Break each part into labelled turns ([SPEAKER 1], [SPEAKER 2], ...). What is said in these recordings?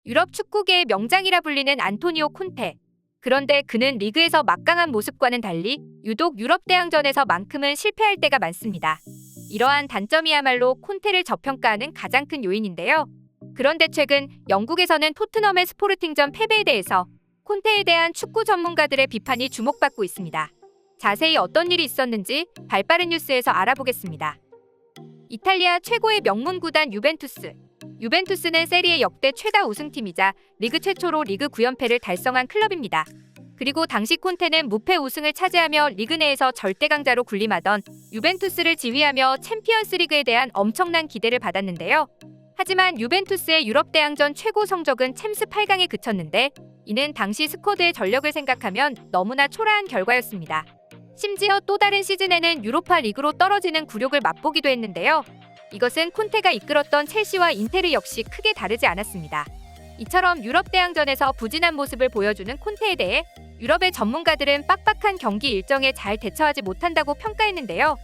[SPEAKER 1] 유럽 축구계의 명장이라 불리는 안토니오 콘테. 그런데 그는 리그에서 막강한 모습과는 달리 유독 유럽 대항전에서만큼은 실패할 때가 많습니다. 이러한 단점이야말로 콘테를 저평가하는 가장 큰 요인인데요. 그런데 최근 영국에서는 토트넘의 스포르팅전 패배에 대해서 콘테에 대한 축구 전문가들의 비판이 주목받고 있습니다. 자세히 어떤 일이 있었는지 발빠른 뉴스에서 알아보겠습니다. 이탈리아 최고의 명문 구단 유벤투스. 유벤투스는 세리에 역대 최다 우승팀이자 리그 최초로 리그 9연패를 달성한 클럽입니다. 그리고 당시 콘테는 무패 우승을 차지하며 리그 내에서 절대 강자로 군림하던 유벤투스를 지휘하며 챔피언스리그에 대한 엄청난 기대를 받았는데요. 하지만 유벤투스의 유럽 대항전 최고 성적은 챔스 8강에 그쳤는데 이는 당시 스쿼드의 전력을 생각하면 너무나 초라한 결과였습니다. 심지어 또 다른 시즌에는 유로파 리그로 떨어지는 굴욕을 맛보기도 했는데요. 이것은 콘테가 이끌었던 첼시와 인테르 역시 크게 다르지 않았습니다. 이처럼 유럽 대항전에서 부진한 모습을 보여주는 콘테에 대해 유럽의 전문가들은 빡빡한 경기 일정에 잘 대처하지 못한다고 평가했는데요.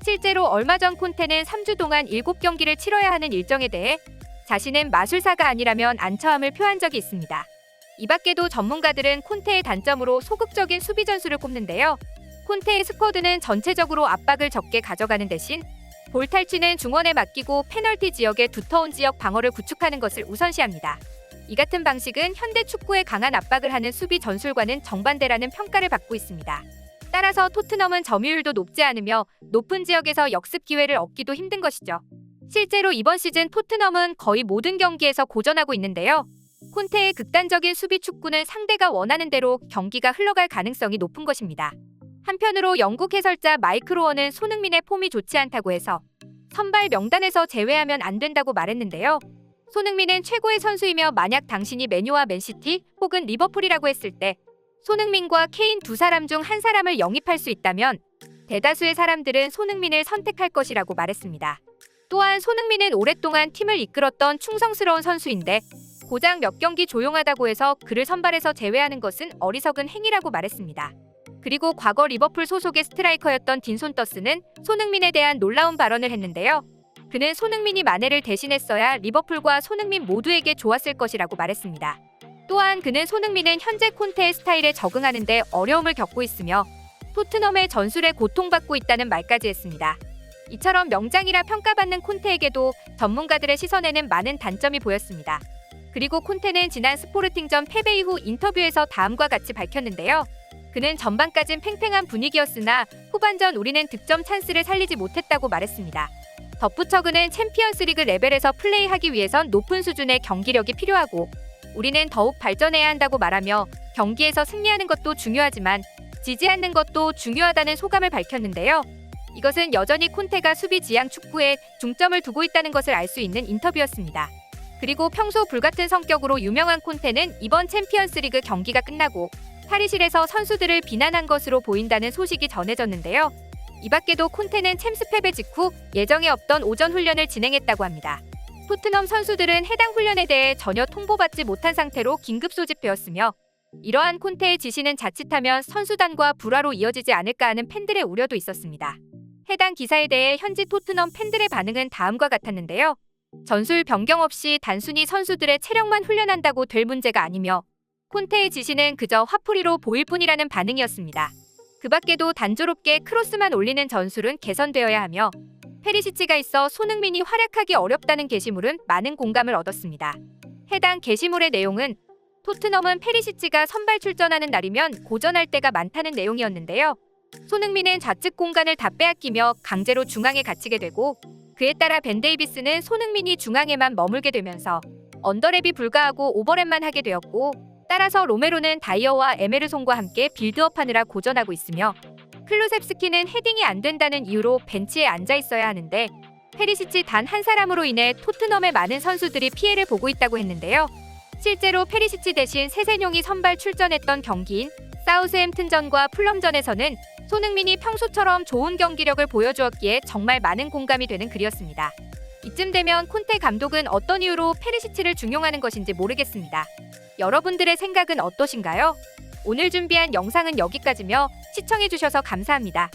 [SPEAKER 1] 실제로 얼마 전 콘테는 3주 동안 7경기를 치러야 하는 일정에 대해 자신은 마술사가 아니라면 안처함을 표한 적이 있습니다. 이 밖에도 전문가들은 콘테의 단점으로 소극적인 수비 전술을 꼽는데요. 콘테의 스쿼드는 전체적으로 압박을 적게 가져가는 대신 볼 탈취는 중원에 맡기고 페널티 지역의 두터운 지역 방어를 구축하는 것을 우선시합니다. 이 같은 방식은 현대 축구에 강한 압박을 하는 수비 전술과는 정반대라는 평가를 받고 있습니다. 따라서 토트넘은 점유율도 높지 않으며 높은 지역에서 역습 기회를 얻기도 힘든 것이죠. 실제로 이번 시즌 토트넘은 거의 모든 경기에서 고전하고 있는데요. 콘테의 극단적인 수비 축구는 상대가 원하는 대로 경기가 흘러갈 가능성이 높은 것입니다. 한편으로 영국 해설자 마이크 로어는 손흥민의 폼이 좋지 않다고 해서 선발 명단에서 제외하면 안 된다고 말했는데요. 손흥민은 최고의 선수이며 만약 당신이 맨유와 맨시티 혹은 리버풀이라고 했을 때 손흥민과 케인 두 사람 중 한 사람을 영입할 수 있다면 대다수의 사람들은 손흥민을 선택할 것이라고 말했습니다. 또한 손흥민은 오랫동안 팀을 이끌었던 충성스러운 선수인데 고작 몇 경기 조용하다고 해서 그를 선발에서 제외하는 것은 어리석은 행위라고 말했습니다. 그리고 과거 리버풀 소속의 스트라이커였던 딘 손더스는 손흥민에 대한 놀라운 발언을 했는데요. 그는 손흥민이 마네를 대신했어야 리버풀과 손흥민 모두에게 좋았을 것이라고 말했습니다. 또한 그는 손흥민은 현재 콘테의 스타일에 적응하는 데 어려움을 겪고 있으며 토트넘의 전술에 고통받고 있다는 말까지 했습니다. 이처럼 명장이라 평가받는 콘테에게도 전문가들의 시선에는 많은 단점이 보였습니다. 그리고 콘테는 지난 스포르팅전 패배 이후 인터뷰에서 다음과 같이 밝혔는데요. 그는 전반까진 팽팽한 분위기였으나 후반전 우리는 득점 찬스를 살리지 못했다고 말했습니다. 덧붙여 그는 챔피언스리그 레벨에서 플레이하기 위해선 높은 수준의 경기력이 필요하고 우리는 더욱 발전해야 한다고 말하며 경기에서 승리하는 것도 중요하지만 지지 않는 것도 중요하다는 소감을 밝혔는데요. 이것은 여전히 콘테가 수비 지향 축구에 중점을 두고 있다는 것을 알 수 있는 인터뷰였습니다. 그리고 평소 불같은 성격으로 유명한 콘테는 이번 챔피언스리그 경기가 끝나고 탈의실에서 선수들을 비난한 것으로 보인다는 소식이 전해졌는데요. 이 밖에도 콘테는 챔스 패배 직후 예정에 없던 오전 훈련을 진행했다고 합니다. 토트넘 선수들은 해당 훈련에 대해 전혀 통보받지 못한 상태로 긴급 소집되었으며 이러한 콘테의 지시는 자칫하면 선수단과 불화로 이어지지 않을까 하는 팬들의 우려도 있었습니다. 해당 기사에 대해 현지 토트넘 팬들의 반응은 다음과 같았는데요. 전술 변경 없이 단순히 선수들의 체력만 훈련한다고 될 문제가 아니며 콘테의 지시는 그저 화풀이로 보일 뿐이라는 반응이었습니다. 그 밖에도 단조롭게 크로스만 올리는 전술은 개선되어야 하며 페리시치가 있어 손흥민이 활약하기 어렵다는 게시물은 많은 공감을 얻었습니다. 해당 게시물의 내용은 토트넘은 페리시치가 선발 출전하는 날이면 고전할 때가 많다는 내용이었는데요. 손흥민은 좌측 공간을 다 빼앗기며 강제로 중앙에 갇히게 되고 그에 따라 벤 데이비스는 손흥민이 중앙에만 머물게 되면서 언더랩이 불가하고 오버랩만 하게 되었고 따라서 로메로는 다이어와 에메르송과 함께 빌드업하느라 고전하고 있으며 클루셉스키는 헤딩이 안 된다는 이유로 벤치에 앉아 있어야 하는데 페리시치 단 한 사람으로 인해 토트넘의 많은 선수들이 피해를 보고 있다고 했는데요. 실제로 페리시치 대신 세세뇽이 선발 출전했던 경기인 사우스햄튼전과 풀럼전에서는 손흥민이 평소처럼 좋은 경기력을 보여주었기에 정말 많은 공감이 되는 글이었습니다. 이쯤 되면 콘테 감독은 어떤 이유로 페리시치를 중용하는 것인지 모르겠습니다. 여러분들의 생각은 어떠신가요? 오늘 준비한 영상은 여기까지며 시청해주셔서 감사합니다.